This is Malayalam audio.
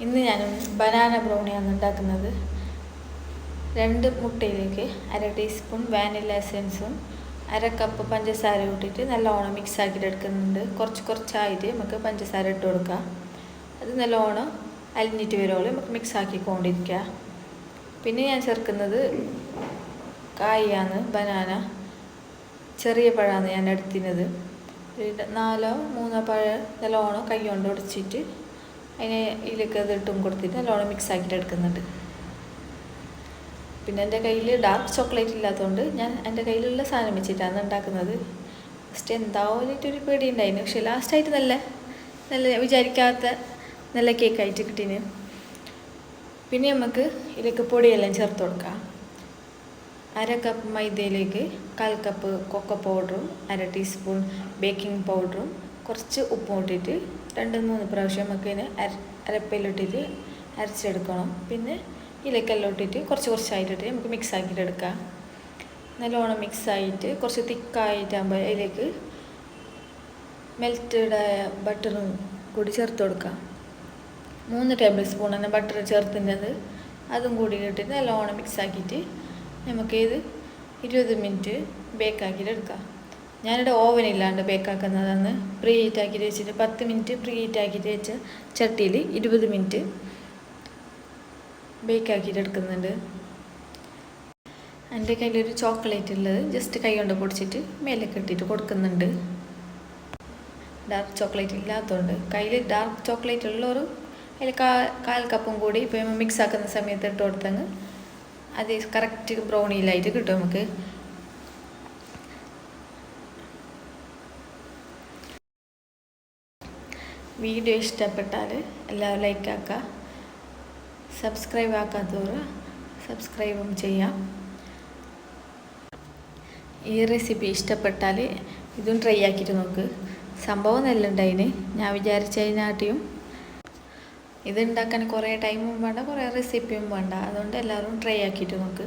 ഇന്ന് ഞാൻ ബനാന ബ്രൗണിയാണ് ഉണ്ടാക്കുന്നത്. 2 മുട്ടയിലേക്ക് 1/2 ടീസ്പൂൺ വാനില എസൻസും 1/2 കപ്പ് പഞ്ചസാര ഇട്ടിട്ട് നല്ലോണം മിക്സ് ആക്കിയിട്ട് എടുക്കുന്നുണ്ട്. കുറച്ചായിട്ട് നമുക്ക് പഞ്ചസാര ഇട്ട് കൊടുക്കാം. അത് നല്ലോണം അലിഞ്ഞിട്ട് വരുമ്പോൾ നമുക്ക് മിക്സ് ആക്കിക്കൊണ്ടിരിക്കുക. പിന്നെ ഞാൻ ചേർക്കുന്നത് കായാണ്, ബനാന ചെറിയ പഴമാണ് ഞാൻ എടുത്തിരുന്നത്. 4-3 പഴം നല്ലോണം കൈ കൊണ്ട് ഉടച്ചിട്ട് അതിനെ ഇതിലേക്ക് അത് ഇട്ടും കൊടുത്തിട്ട് നല്ലോണം മിക്സ് ആക്കിയിട്ട് എടുക്കുന്നുണ്ട്. പിന്നെ എൻ്റെ കയ്യിൽ ഡാർക്ക് ചോക്ലേറ്റ് ഇല്ലാത്തതുകൊണ്ട് ഞാൻ എൻ്റെ കയ്യിലുള്ള സാധനം വെച്ചിട്ടാണ് ഉണ്ടാക്കുന്നത്. ഫസ്റ്റ് എന്താവുന്നിട്ടൊരു പേടി ഉണ്ടായിരുന്നു, പക്ഷെ ലാസ്റ്റായിട്ട് നല്ല വിചാരിക്കാത്ത നല്ല കേക്കായിട്ട് കിട്ടീന്. പിന്നെ നമുക്ക് ഇതിലേക്ക് പൊടിയെല്ലാം ചേർത്ത് കൊടുക്കാം. 1/2 കപ്പ് മൈദയിലേക്ക് 1/4 കപ്പ് കൊക്കോ പൗഡറും 1/2 ടീസ്പൂൺ ബേക്കിംഗ് പൗഡറും കുറച്ച് ഉപ്പും ഇട്ടിട്ട് 2-3 പ്രാവശ്യം നമുക്ക് ഇതിനെ അരപ്പയിലിട്ടിട്ട് അരച്ചെടുക്കണം. പിന്നെ ഇതിലേക്കെല്ലാം ഇട്ടിട്ട് കുറച്ചായിട്ടിട്ട് നമുക്ക് മിക്സ് ആക്കിയിട്ട് എടുക്കാം. നല്ലോണം മിക്സായിട്ട് കുറച്ച് തിക്കായിട്ടാകുമ്പോൾ അതിലേക്ക് മെൽറ്റഡ് ബട്ടറും കൂടി ചേർത്ത് കൊടുക്കാം. 3 ടേബിൾ സ്പൂണാണ് ബട്ടർ ചേർത്തുന്നത്. അതും കൂടി ഇട്ടിട്ട് നല്ലോണം മിക്സ് ആക്കിയിട്ട് നമുക്കിത് 20 മിനിറ്റ് ബേക്കാക്കിയിട്ട് എടുക്കാം. ഞാനിവിടെ ഓവനില്ലാണ്ട് ബേക്കാക്കുന്നതാണ്. പ്രീ ഹീറ്റ് ആക്കിയിട്ട് വെച്ചിട്ട് 10 മിനിറ്റ് പ്രീ ഹീറ്റ് ആക്കിയിട്ട് വെച്ച ചട്ടിയിൽ 20 മിനിറ്റ് ബേക്കാക്കിയിട്ട് എടുക്കുന്നുണ്ട്. എൻ്റെ കയ്യിലൊരു ചോക്ലേറ്റ് ഉള്ളത് ജസ്റ്റ് കൈ കൊണ്ട് പൊടിച്ചിട്ട് മേലേക്ക് ഇട്ടിട്ട് കൊടുക്കുന്നുണ്ട്. ഡാർക്ക് ചോക്ലേറ്റ് ഇല്ലാത്തതുകൊണ്ട് കയ്യിൽ ഡാർക്ക് ചോക്ലേറ്റ് ഉള്ളവർ അതിൽ 1/4 കപ്പും കൂടി ഇപ്പോൾ മിക്സ് ആക്കുന്ന സമയത്ത് ഇട്ട് കൊടുത്തങ്ങ് അത് കറക്റ്റ് ബ്രൗണിയിലായിട്ട് കിട്ടും നമുക്ക്. വീഡിയോ ഇഷ്ടപ്പെട്ടാൽ എല്ലാവരും ലൈക്ക് ആക്കുക, സബ്സ്ക്രൈബ് ആക്കാത്തവർ സബ്സ്ക്രൈബും ചെയ്യാം. ഈ റെസിപ്പി ഇഷ്ടപ്പെട്ടാൽ ഇതും ട്രൈ ആക്കിയിട്ട് നോക്ക്. സംഭവം നല്ല ഉണ്ടായിന്. ഞാൻ വിചാരിച്ചതിനാട്ടിയും ഇതുണ്ടാക്കാൻ കുറേ ടൈമും വേണ്ട, കുറേ റെസിപ്പിയും വേണ്ട. അതുകൊണ്ട് എല്ലാവരും ട്രൈ ആക്കിയിട്ട് നോക്ക്.